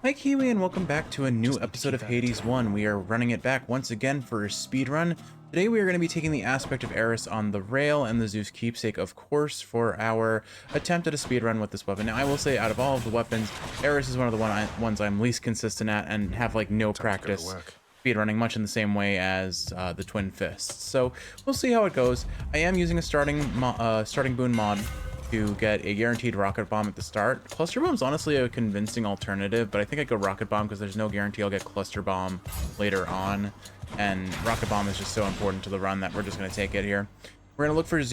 Hi Kiwi, and welcome back to a new episode of Hades 1. We are running it back once again for a speedrun. Today we are going to be taking the aspect of Eris on the rail and the Zeus keepsake, of course, for our attempt at a speedrun with this weapon. Now I will say, out of all of the weapons, Eris is one of the ones I'm least consistent at and have like no practice speedrunning, much in the same way as the Twin Fists. So we'll see how it goes. I am using a starting boon mod to get a guaranteed rocket bomb at the start. Cluster bomb's honestly a convincing alternative, but I think I go rocket bomb because there's no guarantee I'll get cluster bomb later on, and rocket bomb is just so important to the run that we're just going to take it here. We're going to look for a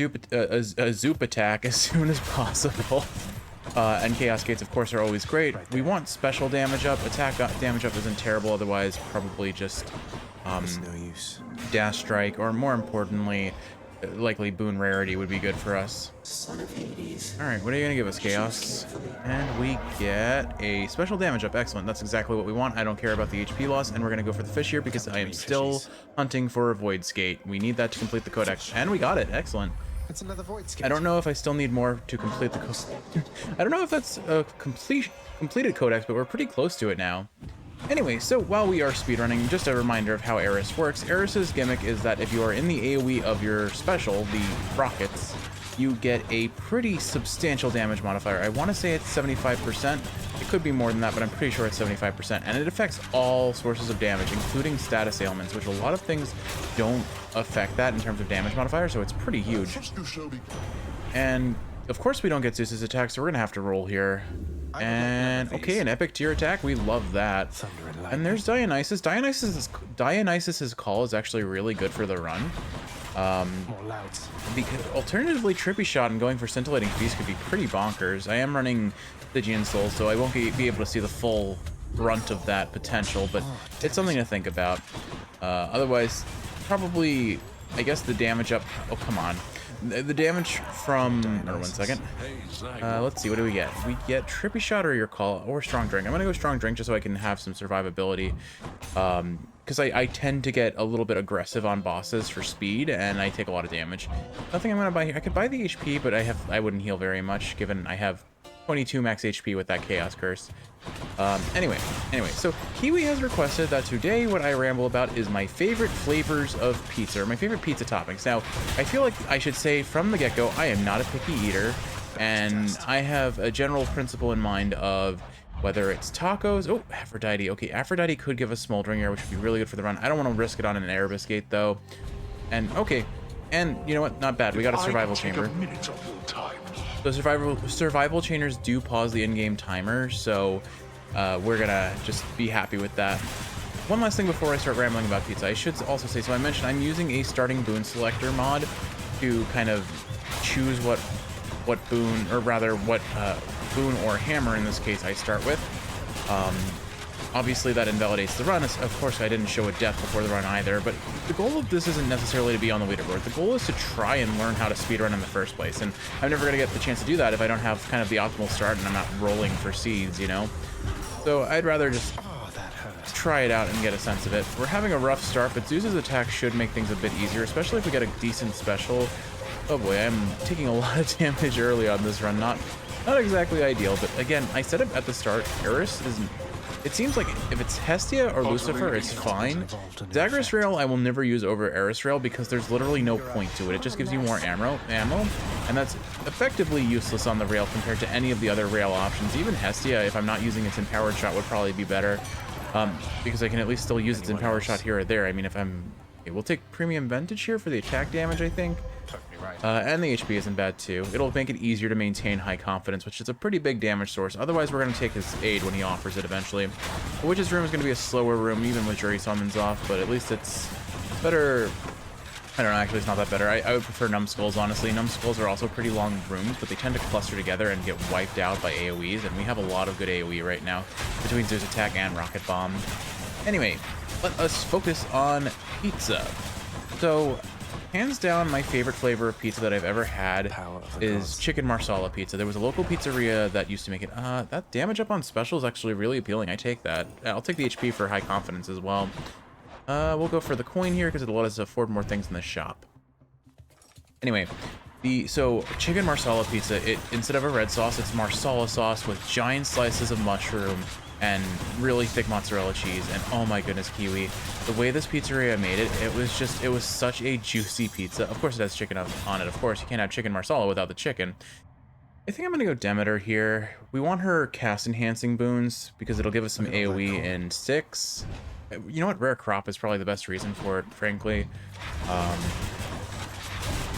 zoop attack as soon as possible. And chaos gates, of course, are always great. We want special damage up. Attack damage up isn't terrible, otherwise probably just no use. dash strike, or more importantly, likely boon rarity would be good for us. Son of Hades. All right, what are you gonna give us, chaos? And we get a special damage up. Excellent. That's exactly what we want. I don't care about the HP loss, and we're gonna go for the fish here because I am still hunting for a void skate. We need that to complete the codex, and we got it. Excellent. That's another void skate. I don't know if I still need more to complete the I don't know if that's a completed codex, but we're pretty close to it now. Anyway, so while we are speedrunning, just a reminder of how Eris works. Eris's gimmick is that if you are in the AoE of your special, the rockets, you get a pretty substantial damage modifier. I want to say it's 75%. It could be more than that, but I'm pretty sure it's 75%. And it affects all sources of damage, including status ailments, which a lot of things don't affect that in terms of damage modifier, so it's pretty huge. And of course we don't get Zeus's attack, so we're gonna have to roll here. And okay, an epic tier attack, we love that. And there's Dionysus. Dionysus's call is actually really good for the run. Because alternatively, Trippy Shot and going for Scintillating Feast could be pretty bonkers. I am running Stygian Soul, so I won't be able to see the full brunt of that potential, but it's something to think about. Otherwise, probably, I guess the damage up. Oh, come on. The damage from, or 1 second. Let's see, what do we get? We get Trippy Shot or your call, or Strong Drink. I'm gonna go Strong Drink just so I can have some survivability. Because I tend to get a little bit aggressive on bosses for speed, and I take a lot of damage. Nothing I'm gonna buy here. I could buy the HP, but I wouldn't heal very much, given I have 22 max HP with that Chaos Curse. Anyway, so Kiwi has requested that today what I ramble about is my favorite flavors of pizza, or my favorite pizza toppings. Now, I feel like I should say from the get-go, I am not a picky eater, and I have a general principle in mind of whether it's tacos. Oh, Aphrodite. Okay, Aphrodite could give us Smoldering Air, which would be really good for the run. I don't want to risk it on an Erebus gate, though. And, okay, and you know what? Not bad. We got a survival chamber. So survival chambers do pause the in-game timer, so we're gonna just be happy with that. One last thing before I start rambling about pizza, I should also say, so I mentioned I'm using a starting boon selector mod to kind of choose what boon, or rather what boon or hammer in this case I start with. Obviously that invalidates the run. Of course I didn't show a death before the run either, but the goal of this isn't necessarily to be on the leaderboard. The goal is to try and learn how to speedrun in the first place, and I'm never going to get the chance to do that if I don't have kind of the optimal start and I'm not rolling for seeds, you know? So I'd rather just try it out and get a sense of it. We're having a rough start, but Zeus's attack should make things a bit easier, especially if we get a decent special. Oh boy, I'm taking a lot of damage early on this run. Not exactly ideal, but again, I said it at the start, Eris isn't. It seems like if it's Hestia or Lucifer, it's fine. Zagreus Rail I will never use over Eris Rail because there's literally no point to it. It just gives you more ammo, and that's effectively useless on the rail compared to any of the other rail options. Even Hestia, if I'm not using its Empowered Shot, would probably be better, because I can at least still use its Empowered Shot here or there. I mean, if I'm... Okay, we'll take Premium Vintage here for the attack damage, I think. And the HP isn't bad too. It'll make it easier to maintain high confidence, which is a pretty big damage source. Otherwise, we're going to take his aid when he offers it eventually. The Witch's Room is going to be a slower room, even with Jury Summons off, but at least it's better. I don't know, actually it's not that better. I would prefer Numbskulls, honestly. Numbskulls are also pretty long rooms, but they tend to cluster together and get wiped out by AoEs, and we have a lot of good AoE right now between Zeus Attack and Rocket Bomb. Anyway, let us focus on pizza. So, hands down, my favorite flavor of pizza that I've ever had is chicken marsala pizza. There was a local pizzeria that used to make it. That damage up on special is actually really appealing. I take that. I'll take the HP for high confidence as well. We'll go for the coin here because it'll let us afford more things in the shop. Anyway, so chicken marsala pizza, instead of a red sauce, it's marsala sauce with giant slices of mushroom, and really thick mozzarella cheese. And oh my goodness, Kiwi, the way this pizzeria made it, it was such a juicy pizza. Of course it has chicken on it. Of course, you can't have chicken marsala without the chicken. I think I'm gonna go Demeter here. We want her cast enhancing boons because it'll give us some AoE in 6. You know what? Rare crop is probably the best reason for it, frankly. But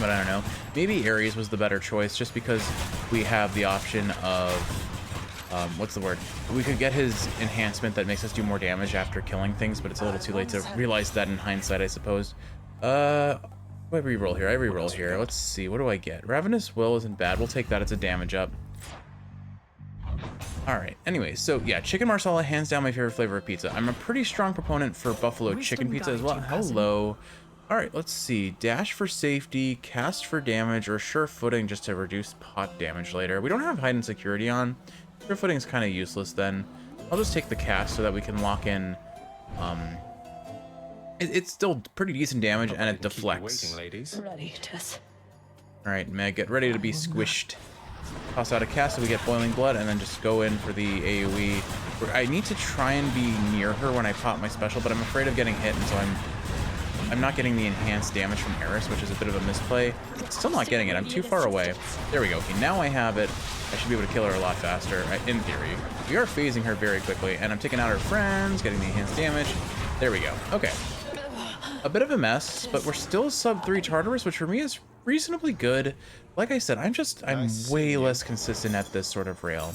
I don't know. Maybe Eris was the better choice just because we have the option of, what's the word? We could get his enhancement that makes us do more damage after killing things, but it's a little too late to realize that in hindsight, I suppose. I reroll here. I reroll here. Let's see. What do I get? Ravenous Will isn't bad. We'll take that. It's a damage up. Alright, anyway, so yeah, chicken marsala, hands down my favorite flavor of pizza. I'm a pretty strong proponent for buffalo chicken pizza as well. Hello. Alright, let's see. Dash for safety, cast for damage, or sure footing just to reduce pot damage later. We don't have hide and security on. Sure footing is kind of useless then. I'll just take the cast so that we can lock in. It's still pretty decent damage and it deflects. Ready, Tess. Alright, Meg, get ready to be squished. Toss out a cast so we get boiling blood, and then just go in for the AoE. I need to try and be near her when I pop my special, but I'm afraid of getting hit, and so I'm not getting the enhanced damage from Eris, which is a bit of a misplay. Still not getting it. I'm too far away. There we go. Okay, now I have it. I should be able to kill her a lot faster, in theory. We are phasing her very quickly, and I'm taking out her friends, getting the enhanced damage. There we go. Okay. A bit of a mess, but we're still sub 3 Tartarus, which for me is reasonably good. Like I said, I'm way less consistent at this sort of rail.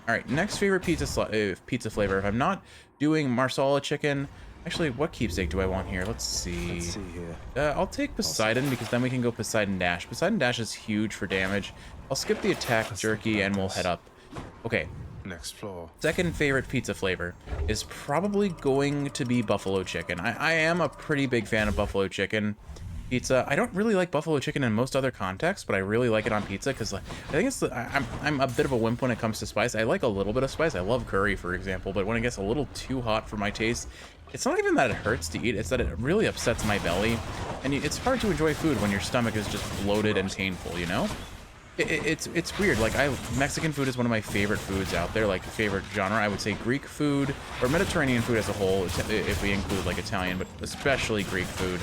All right, next favorite pizza flavor. If I'm not doing marsala chicken, actually, what keepsake do I want here? Let's see here. I'll take Poseidon because then we can go Poseidon Dash. Poseidon Dash is huge for damage. I'll skip the attack jerky and we'll head up. Okay. Next floor. Second favorite pizza flavor is probably going to be buffalo chicken. I am a pretty big fan of buffalo chicken pizza. I don't really like buffalo chicken in most other contexts, but I really like it on pizza because I think it's I'm a bit of a wimp when it comes to spice. I like a little bit of spice. I love curry, for example, but when it gets a little too hot for my taste, it's not even that it hurts to eat, it's that it really upsets my belly. And it's hard to enjoy food when your stomach is just bloated and painful, you know? It's weird. Like, Mexican food is one of my favorite foods out there, like favorite genre. I would say Greek food or Mediterranean food as a whole, if we include like Italian, but especially Greek food.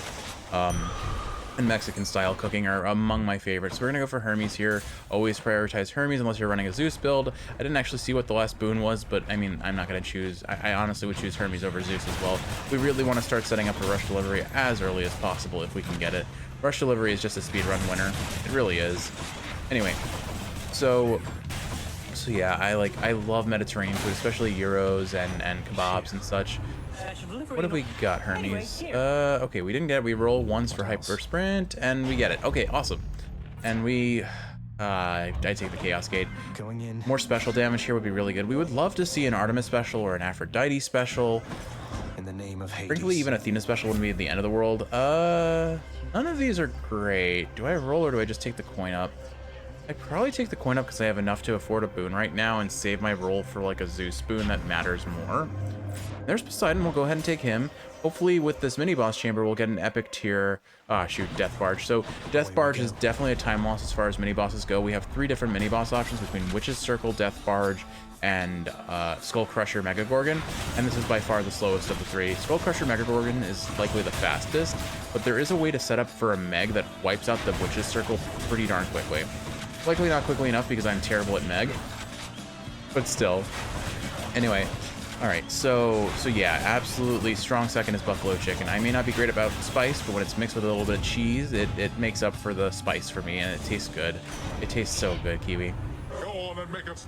And Mexican style cooking are among my favorites. So we're gonna go for Hermes here. Always prioritize Hermes unless you're running a Zeus build. I didn't actually see what the last boon was, but I mean, I'm not gonna choose. I honestly would choose Hermes over Zeus as well. We really want to start setting up a rush delivery as early as possible if we can get it. Rush delivery is just a speedrun winner. It really is. Anyway, so yeah, I love Mediterranean food, especially gyros and kebabs and such. What have we got, Hermes? Okay, we didn't get it. We roll once for hyper sprint, and we get it. Okay, awesome. And I take the Chaos Gate. Going in. More special damage here would be really good. We would love to see an Artemis special or an Aphrodite special. In the name of Hades. Frankly, even Athena special wouldn't be at the end of the world. None of these are great. Do I roll or do I just take the coin up? I'd probably take the coin up because I have enough to afford a boon right now and save my roll for like a Zeus boon that matters more. There's Poseidon. We'll go ahead and take him. Hopefully with this mini boss chamber, we'll get an epic tier. Death Barge. So Death Barge is definitely a time loss as far as mini bosses go. We have 3 different mini boss options between Witch's Circle, Death Barge, and Skull Crusher Mega Gorgon, and this is by far the slowest of the 3. Skull Crusher Mega Gorgon is likely the fastest, but there is a way to set up for a Meg that wipes out the Witch's Circle pretty darn quickly. Likely not quickly enough because I'm terrible at Meg, but still. Anyway, all right, so yeah, absolutely strong second is buffalo chicken. I may not be great about spice, but when it's mixed with a little bit of cheese, it makes up for the spice for me, and it tastes good. It tastes so good, Kiwi. Go on and make us.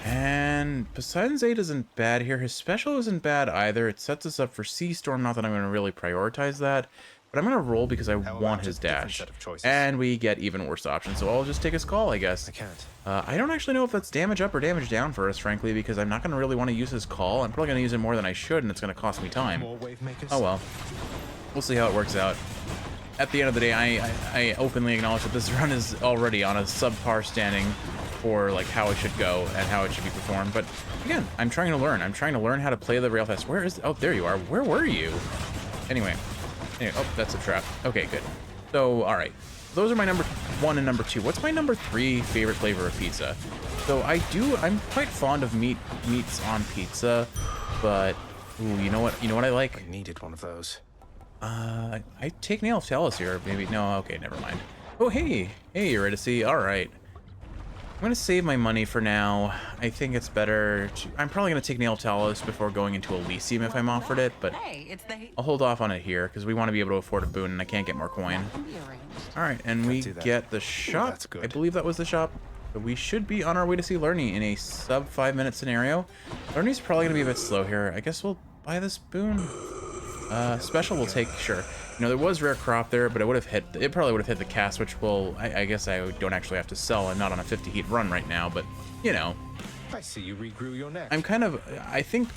And Poseidon's 8 isn't bad here. His special isn't bad either. It sets us up for Sea Storm. Not that I'm going to really prioritize that, but I'm going to roll because I want his dash. And we get even worse options, so I'll just take his call, I guess. I can't. I don't actually know if that's damage up or damage down for us, frankly, because I'm not going to really want to use his call. I'm probably going to use it more than I should, and it's going to cost me time. More wave makers? Oh well. We'll see how it works out. At the end of the day, I openly acknowledge that this run is already on a subpar standing for like how it should go and how it should be performed. But again, I'm trying to learn. I'm trying to learn how to play the Railfest. Where is... Oh, there you are. Where were you? Anyway, oh, that's a trap. Okay, good. So, all right. those are my number 1 and number 2. What's my number 3 favorite flavor of pizza? So I'm quite fond of meats on pizza, but ooh, you know what I like? I needed one of those. I take nail of talus here. Maybe no. Okay, never mind. Oh hey Eris. All right. I'm gonna save my money for now. I think it's better to, I'm probably gonna take nail of talus before going into Elysium if I'm offered it, but I'll hold off on it here because we want to be able to afford a boon and I can't get more coin. All right, and we get the shop. That's good. I believe that was the shop. So we should be on our way to see Lerny in a sub 5-minute scenario. Lerny's probably gonna be a bit slow here. I guess we'll buy this boon. Special we'll take, sure. You know, there was rare crop there, but it probably would have hit the cast, which I guess I don't actually have to sell. I'm not on a 50 heat run right now, but you know. I see you regrew your neck. I think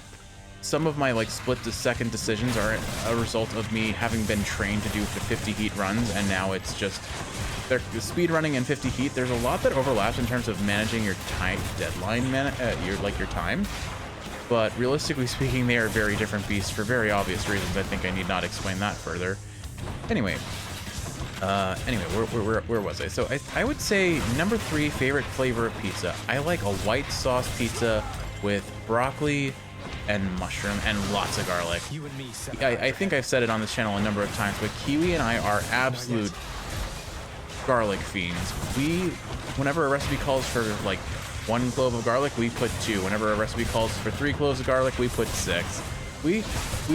some of my like split to second decisions are a result of me having been trained to do 50 heat runs, and now it's just speed running and 50 heat. There's a lot that overlaps in terms of managing your time deadline, your time. But realistically speaking, they are very different beasts for very obvious reasons. I think I need not explain that further. Anyway, where was I? So I would say number 3 favorite flavor of pizza. I like a white sauce pizza with broccoli and mushroom and lots of garlic. You and me. I think I've said it on this channel a number of times, but Kiwi and I are absolute garlic fiends. Whenever a recipe calls for like 1 clove of garlic, we put 2. Whenever a recipe calls for 3 cloves of garlic, we put 6. We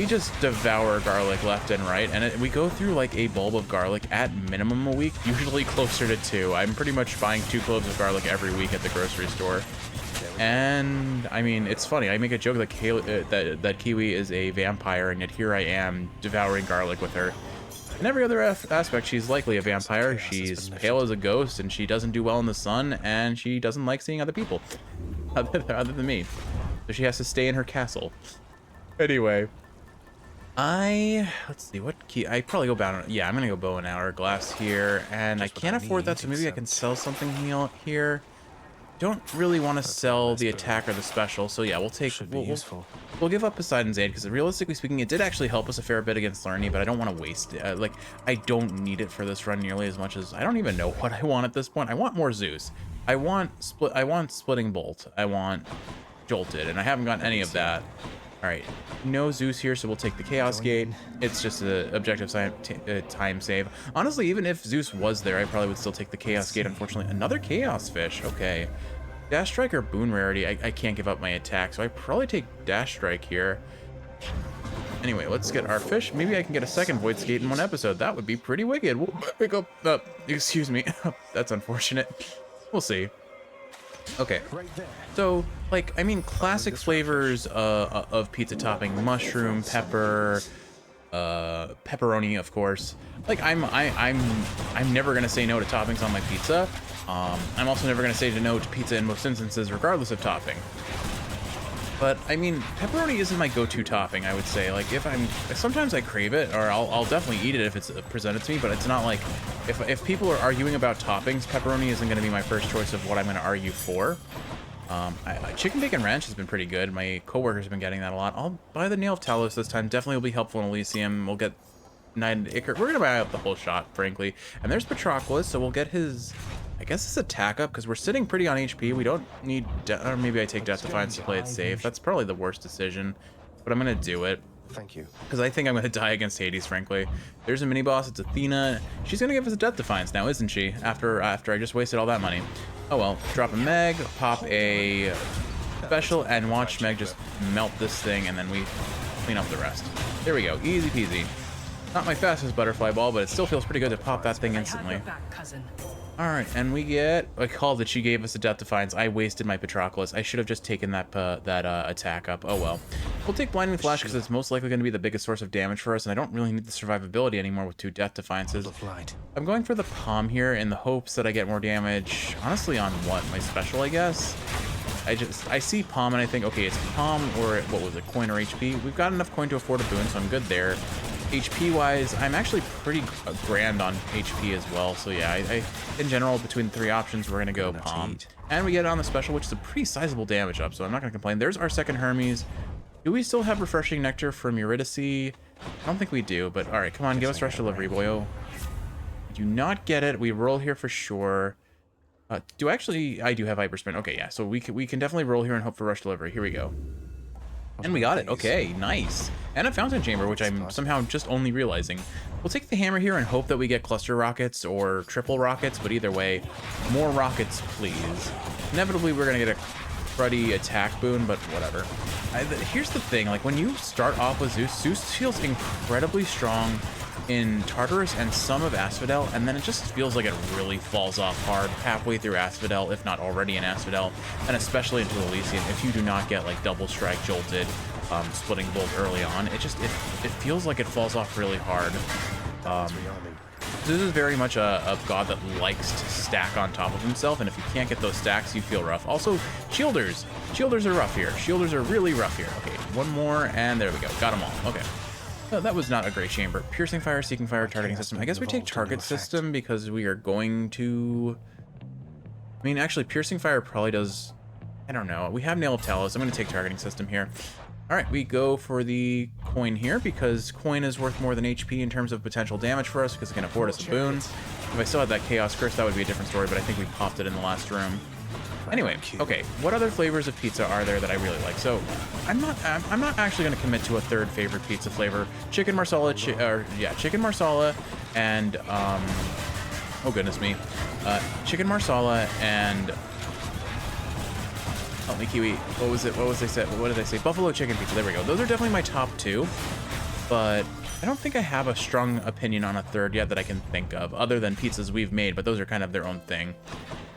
just devour garlic left and right, and we go through like a bulb of garlic at minimum a week, usually closer to 2. I'm pretty much buying 2 cloves of garlic every week at the grocery store. And I mean, it's funny. I make a joke that Kiwi is a vampire, and yet here I am devouring garlic with her. In every other aspect, she's likely a vampire. She's pale as a ghost, and she doesn't do well in the sun, and she doesn't like seeing other people, other than me. So she has to stay in her castle. Anyway, let's see, what key? I probably go bow. Yeah, I'm gonna go bow and hourglass here, and I can't afford that, so maybe I can sell something here. Don't really want to sell the attack or the special, so yeah, we'll give up Poseidon's Aid, because realistically speaking, it did actually help us a fair bit against Lerny, but I don't want to waste it. Like, I don't need it for this run nearly as much as I don't even know what I want at this point. I want more Zeus. I want Splitting Bolt. I want Jolted, and I haven't gotten any of that. All right, no Zeus here, so we'll take the Chaos Gate. It's just an objective time save. Honestly, even if Zeus was there, I probably would still take the Chaos Gate. Unfortunately, another Chaos Fish. Okay. Dash Strike or Boon Rarity, I can't give up my attack, so I probably take Dash Strike here. Anyway, let's get our fish. Maybe I can get a second Void Skate in one episode. That would be pretty wicked. We'll pick up, excuse me. That's unfortunate. We'll see. Okay, so like, I mean, classic flavors of pizza topping: mushroom, pepper, pepperoni, of course. Like, I'm never gonna say no to toppings on my pizza. I'm also never gonna say no to pizza in most instances, regardless of topping. But I mean, pepperoni isn't my go-to topping, I would say. Like, sometimes I crave it, or I'll definitely eat it if it's presented to me, but it's not like, if people are arguing about toppings, pepperoni isn't gonna be my first choice of what I'm gonna argue for. Chicken Bacon Ranch has been pretty good. My coworkers have been getting that a lot. I'll buy the Nail of Talos this time. Definitely will be helpful in Elysium. We'll get Knighted Icar. We're gonna buy up the whole shot, frankly. And there's Patroclus, so we'll get his, I guess, his attack up, because we're sitting pretty on HP. We don't need, or maybe I take Death Defiance to play it safe. That's probably the worst decision, but I'm gonna do it. Thank you. Because I think I'm gonna die against Hades, frankly. There's a mini boss. It's Athena. She's gonna give us a Death Defiance now, isn't she? After I just wasted all that money. Oh well. Drop a Meg, pop a special, and watch Meg just melt this thing, and then we clean up the rest. There we go. Easy peasy. Not my fastest butterfly ball, but it still feels pretty good to pop that thing instantly. All right, and we get a call that she gave us a Death Defiance. I wasted my Patroclus. I should have just taken that attack up. Oh well. We'll take Blinding Flash because it's most likely going to be the biggest source of damage for us, and I don't really need the survivability anymore with 2 Death Defiances. I'm going for the Palm here in the hopes that I get more damage. Honestly, on what? My special, I guess? I see Palm and I think, okay, it's Palm or, what was it, coin or HP? We've got enough coin to afford a boon, so I'm good there. HP wise, I'm actually pretty grand on HP as well. So yeah, in general, between the 3 options, we're gonna go Palm. And we get it on the special, which is a pretty sizable damage up, so I'm not gonna complain. There's our second Hermes. Do we still have Refreshing Nectar from Eurydice? I don't think we do, but all right, come on, give us Rush Delivery, boyo. Do not get it. We roll here for sure. I do have hyper sprint. Okay, yeah. So we can definitely roll here and hope for rush delivery. Here we go. And we got it. Okay, nice. And a fountain chamber, which I'm somehow just only realizing. We'll take the hammer here and hope that we get cluster rockets or triple rockets, but either way, more rockets, please. Inevitably, we're going to get a cruddy attack boon, but whatever. Here's the thing, like when you start off with Zeus feels incredibly strong in Tartarus and some of Asphodel, and then it just feels like it really falls off hard halfway through Asphodel, if not already in Asphodel, and especially into Elysian. If you do not get like double strike jolted, splitting bolt early on, it feels like it falls off really hard. This is very much a god that likes to stack on top of himself, and if you can't get those stacks, you feel rough. Also, shielders. Shielders are rough here. Shielders are really rough here. Okay, one more, and there we go. Got them all. Okay. No, that was not a great chamber. Piercing fire, seeking fire, targeting system. I guess we take target system because we are going to... I mean, actually, piercing fire probably does... I don't know. We have Nail of Talos. I'm going to take targeting system here. All right, we go for the coin here because coin is worth more than HP in terms of potential damage for us because it can afford us a boon. If I still had that Chaos Curse, that would be a different story, but I think we popped it in the last room. Anyway, okay, what other flavors of pizza are there that I really like? So, I'm not actually going to commit to a third favorite pizza flavor. Chicken marsala, chicken marsala, and oh goodness me, chicken marsala and help me, Kiwi. What was it? What did I say? Buffalo chicken pizza. There we go. Those are definitely my top two, but I don't think I have a strong opinion on a third yet that I can think of, other than pizzas we've made, but those are kind of their own thing.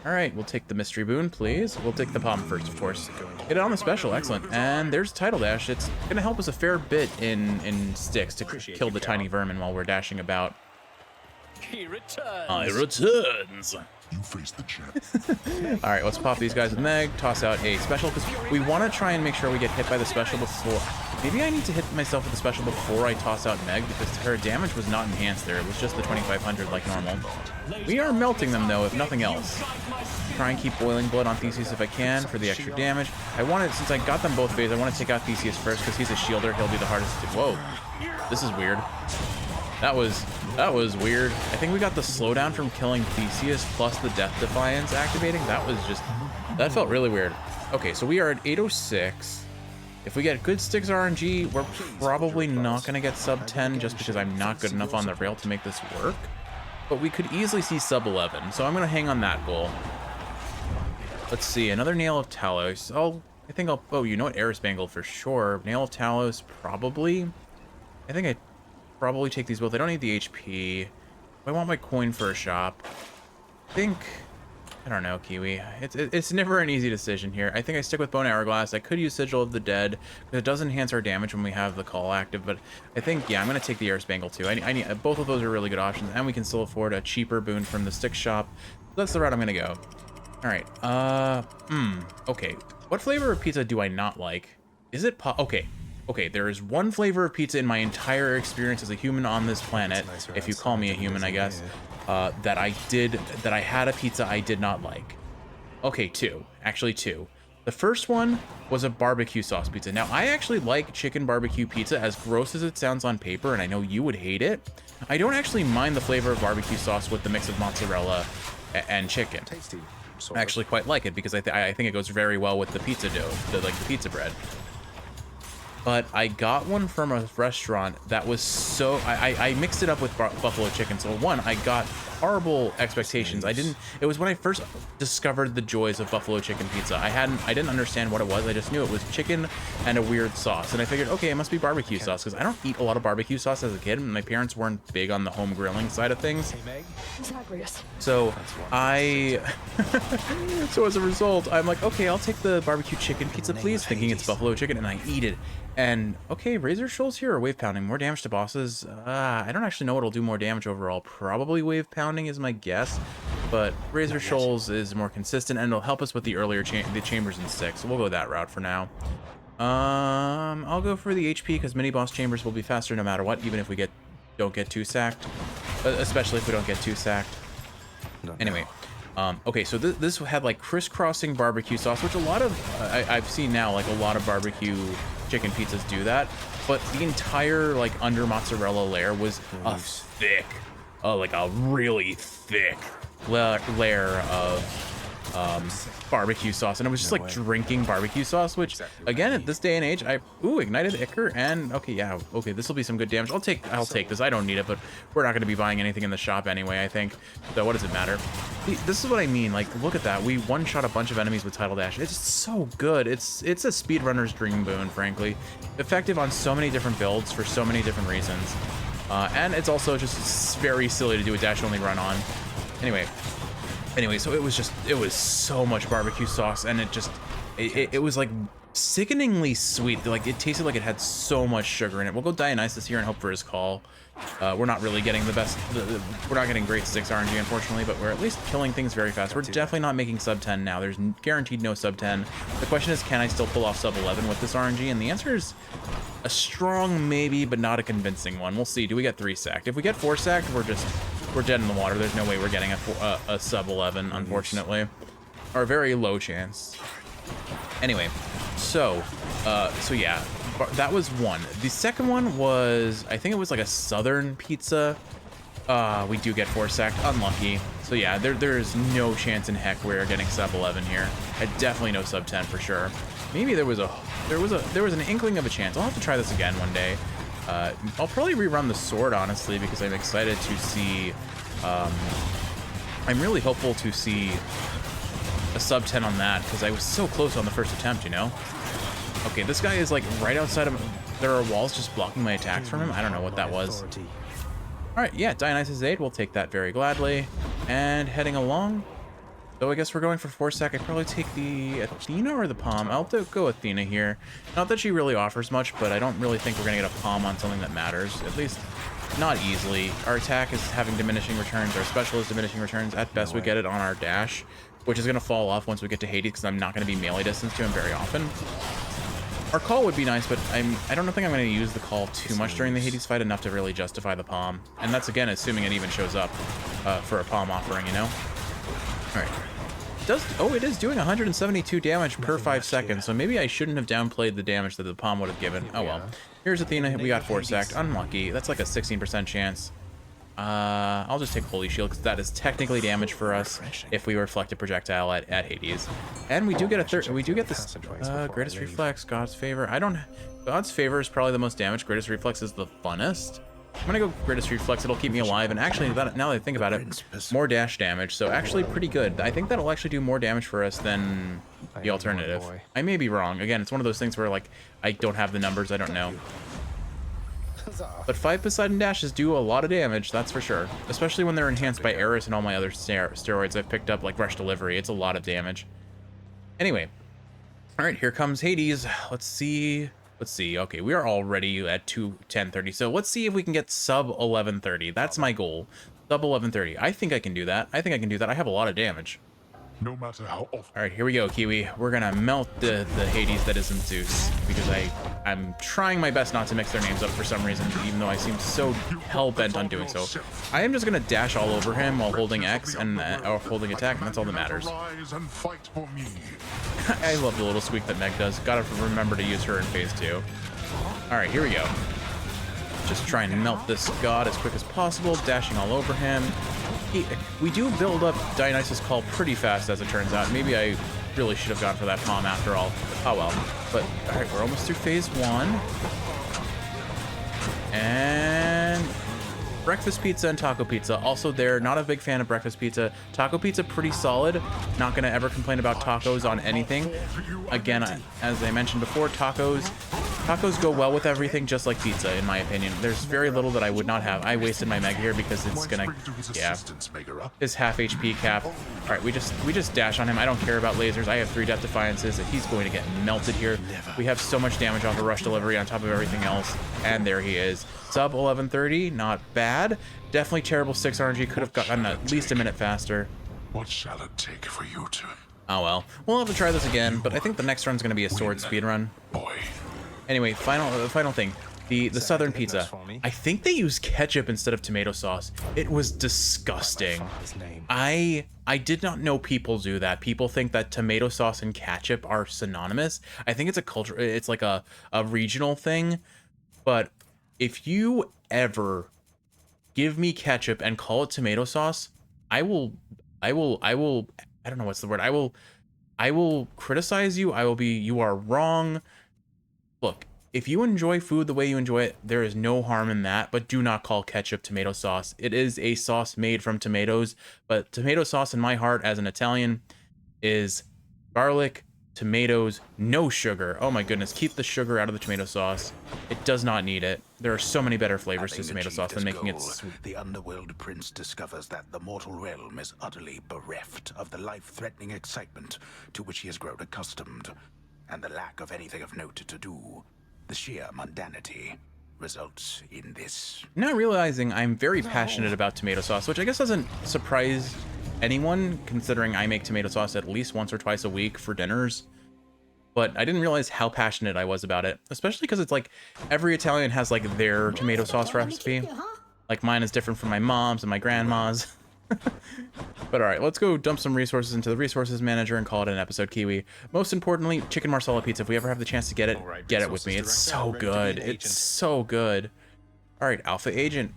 All right, we'll take the mystery boon, please. We'll take the palm first, of course. Get it on the special, excellent. And there's Tidal Dash. It's gonna help us a fair bit in sticks to kill the tiny vermin while we're dashing about. He returns. I returns. You face the champ. All right, let's pop these guys with Meg. Toss out a special because we want to try and make sure we get hit by the special before. Maybe I need to hit myself with the special before I toss out Meg because her damage was not enhanced there. It was just the 2500 like normal. We are melting them though, if nothing else. Try and keep boiling blood on Theseus if I can for the extra damage. I wanted, since I got them both phased, I want to take out Theseus first because he's a shielder. He'll be the hardest to. Whoa, this is weird. That was weird. I think we got the slowdown from killing Theseus plus the Death Defiance activating. That felt really weird. Okay, so we are at 806. If we get good sticks RNG, we're probably not going to get sub 10 just because I'm not good enough on the rail to make this work. But we could easily see sub 11, so I'm going to hang on that goal. Let's see, another Nail of Talos. Oh, you know what? Eris Bangle for sure. Nail of Talos, probably. I think I probably take these both. I don't need the HP. I want my coin for a shop. I don't know, Kiwi. It's never an easy decision here. I think I stick with Bone Hourglass. I could use Sigil of the Dead, because it does enhance our damage when we have the call active, but I think, yeah, I'm going to take the Eris Bangle too. I need both of those are really good options, and we can still afford a cheaper boon from the stick shop. That's the route I'm going to go. All right. Okay. What flavor of pizza do I not like? Is it Okay, there is one flavor of pizza in my entire experience as a human on this planet, if you call me a human, I guess, that I had a pizza I did not like. Okay, actually two. The first one was a barbecue sauce pizza. Now, I actually like chicken barbecue pizza, as gross as it sounds on paper, and I know you would hate it. I don't actually mind the flavor of barbecue sauce with the mix of mozzarella and chicken. Tasty. I actually quite like it because I think it goes very well with the pizza dough, the pizza bread. But I got one from a restaurant that was so... I mixed it up with buffalo chicken. So one, I got horrible expectations. It was when I first discovered the joys of buffalo chicken pizza. I didn't understand what it was. I just knew it was chicken and a weird sauce. And I figured, okay, it must be barbecue sauce because I don't eat a lot of barbecue sauce as a kid. My parents weren't big on the home grilling side of things. So so as a result, I'm like, okay, I'll take the barbecue chicken pizza, please, thinking it's buffalo chicken, and I eat it. And okay, Razor Shoals here or Wave Pounding? More damage to bosses. I don't actually know what'll do more damage overall. Probably Wave Pounding is my guess, but Razor Shoals is more consistent and it'll help us with the earlier the chambers and sticks. So we'll go that route for now. I'll go for the HP because mini boss chambers will be faster no matter what, even if we don't get 2 sacked, especially if we don't get 2 sacked. Anyway. Okay, so this had like crisscrossing barbecue sauce, which a lot of I've seen now, like a lot of barbecue chicken pizzas do that, but the entire like under mozzarella layer was a thick like a really thick layer of barbecue sauce, and it was just like drinking barbecue sauce, which again at this day and age, ignited Ichor, and okay, this will be some good damage. I'll take this. I don't need it, but we're not going to be buying anything in the shop anyway, I think, so what does it matter? This is what I mean, like, look at that. We one-shot a bunch of enemies with Tidal Dash. It's just so good. It's a speedrunner's dream boon, frankly. Effective on so many different builds for so many different reasons, and it's also just very silly to do a dash only run on. Anyway, so it was so much barbecue sauce, and it was like sickeningly sweet. Like, it tasted like it had so much sugar in it. We'll go Dionysus here and hope for his call. We're not really getting the best, we're not getting great 6 RNG, unfortunately, but we're at least killing things very fast. We're definitely not making sub 10 now. There's guaranteed no sub 10. The question is, can I still pull off sub 11 with this RNG? And the answer is a strong maybe, but not a convincing one. We'll see. Do we get 3 sacked? If we get 4 sacked, we're dead in the water. There's no way we're getting a sub 11, unfortunately, or a very low chance. Anyway, so yeah, that was one. The second one was, I think it was like a southern pizza. We do get 4 sacked, unlucky. So yeah, there is no chance in heck we're getting sub 11 here. Definitely no sub 10 for sure. Maybe there was an inkling of a chance. I'll have to try this again one day. I'll probably rerun the sword, honestly, because I'm excited to see, I'm really hopeful to see a sub 10 on that, because I was so close on the first attempt, you know? Okay, this guy is like right outside of, there are walls just blocking my attacks from him. I don't know what that was. All right, yeah, Dionysus Aid, we'll take that very gladly. And heading along, so I guess we're going for 4 sack. I'd probably take the Athena or the Palm. I'll go Athena here. Not that she really offers much, but I don't really think we're gonna get a Palm on something that matters. At least not easily. Our attack is having diminishing returns. Our special is diminishing returns. At best, we get it on our dash, which is gonna fall off once we get to Hades, because I'm not gonna be melee distance to him very often. Our call would be nice, but I don't think I'm going to use the call too much during the Hades fight, enough to really justify the Palm. And that's, again, assuming it even shows up for a Palm offering, you know? All right. It is doing 172 damage per 5 seconds, so maybe I shouldn't have downplayed the damage that the Palm would have given. Oh well. Here's Athena. We got 4 sacked. Unlucky. That's like a 16% chance. I'll just take Holy Shield, because that is technically damage for us if we reflect a projectile at Hades. And we do get this Greatest Reflex, God's Favor. God's Favor is probably the most damage. Greatest Reflex is the funnest. I'm gonna go Greatest Reflex. It'll keep me alive, and actually, now that I think about it, more dash damage, so actually pretty good. I think that'll actually do more damage for us than the alternative. I may be wrong. Again, it's one of those things where, like, I don't have the numbers, I don't know. But 5 Poseidon dashes do a lot of damage, that's for sure. Especially when they're enhanced by Eris and all my other steroids I've picked up, like Rush Delivery. It's a lot of damage. Anyway. Alright, here comes Hades. Let's see. Okay, we are already at 1030. So let's see if we can get sub 1130. That's my goal. Sub 1130. I think I can do that. I have a lot of damage. No matter how often. All right, here we go, Kiwi. We're gonna melt the Hades that isn't Zeus, because I'm trying my best not to mix their names up for some reason, even though I seem so hell-bent on doing so. I am just gonna dash all over him while holding X and or holding attack, and that's all that matters. I love the little squeak that Meg does. Gotta remember to use her in phase 2. All right, here we go. Just try and melt this god as quick as possible, dashing all over him. We do build up Dionysus' Call pretty fast, as it turns out. Maybe I really should have gone for that Palm after all. Oh well. But, alright, we're almost through phase 1. And breakfast pizza and taco pizza. Also there, not a big fan of breakfast pizza. Taco pizza, pretty solid. Not gonna ever complain about tacos on anything. Again, as I mentioned before, tacos go well with everything, just like pizza, in my opinion. There's very little that I would not have. I wasted my Meg here because it's gonna, yeah, his half HP cap. All right, we just dash on him. I don't care about lasers. I have 3 Death Defiances. He's going to get melted here. We have so much damage off of Rush Delivery on top of everything else, and there he is. Sub 1130, not bad. Definitely terrible 6 RNG. Could have gotten at least a minute faster. What shall it take for you to? Oh well. We'll have to try this again, but I think the next run's gonna be a sword speedrun. Boy. Anyway, final thing. The southern pizza. I think they use ketchup instead of tomato sauce. It was disgusting. I did not know people do that. People think that tomato sauce and ketchup are synonymous. I think it's a culture, it's like a regional thing. But if you ever give me ketchup and call it tomato sauce, I don't know what's the word. I will criticize you. You are wrong. Look, if you enjoy food the way you enjoy it, there is no harm in that, but do not call ketchup tomato sauce. It is a sauce made from tomatoes, but tomato sauce in my heart as an Italian is garlic, tomatoes, no sugar. Oh my goodness, keep the sugar out of the tomato sauce. It does not need it. There are so many better flavors to tomato sauce than making it sweet. The underworld prince discovers that the mortal realm is utterly bereft of the life-threatening excitement to which he has grown accustomed, and the lack of anything of note to do. The sheer mundanity results in this. Now realizing I'm very passionate about tomato sauce, which I guess doesn't surprise anyone, considering I make tomato sauce at least once or twice a week for dinners. But I didn't realize how passionate I was about it, especially because it's like every Italian has like their tomato sauce recipe. Like mine is different from my mom's and my grandma's. But all right, let's go dump some resources into the resources manager and call it an episode, Kiwi. Most importantly, chicken marsala pizza. If we ever have the chance to get it, get it with me. It's so good. It's so good. All right, Alpha Agent.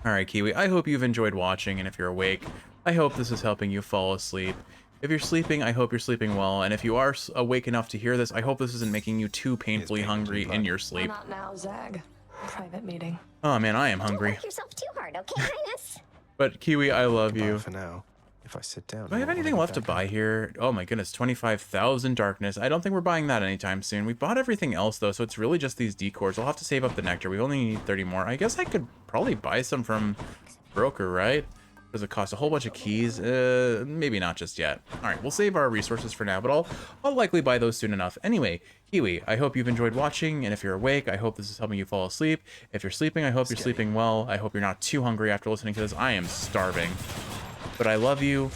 All right, Kiwi, I hope you've enjoyed watching, and if you're awake, I hope this is helping you fall asleep. If you're sleeping, I hope you're sleeping well, and if you are awake enough to hear this, I hope this isn't making you too painfully hungry in your sleep. Not now, Zag. Private meeting. Oh man, I am hungry. Don't work yourself too hard, okay, Highness? But Kiwi, I love you. For now, if I sit down. Do I have anything left to buy here? Oh my goodness, 25,000 darkness. I don't think we're buying that anytime soon. We bought everything else though, so it's really just these decors. I'll have to save up the nectar. We only need 30 more. I guess I could probably buy some from broker, right? Does it cost a whole bunch of keys? Maybe not just yet. All right, we'll save our resources for now, but I'll likely buy those soon enough. Anyway, Kiwi, I hope you've enjoyed watching, and if you're awake, I hope this is helping you fall asleep. If you're sleeping, I hope you're sleeping well. I hope you're not too hungry after listening to this. I am starving. But I love you,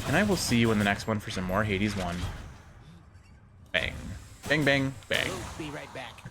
and I will see you in the next one for some more Hades 1. Bang. Bang, bang, bang. Be right back.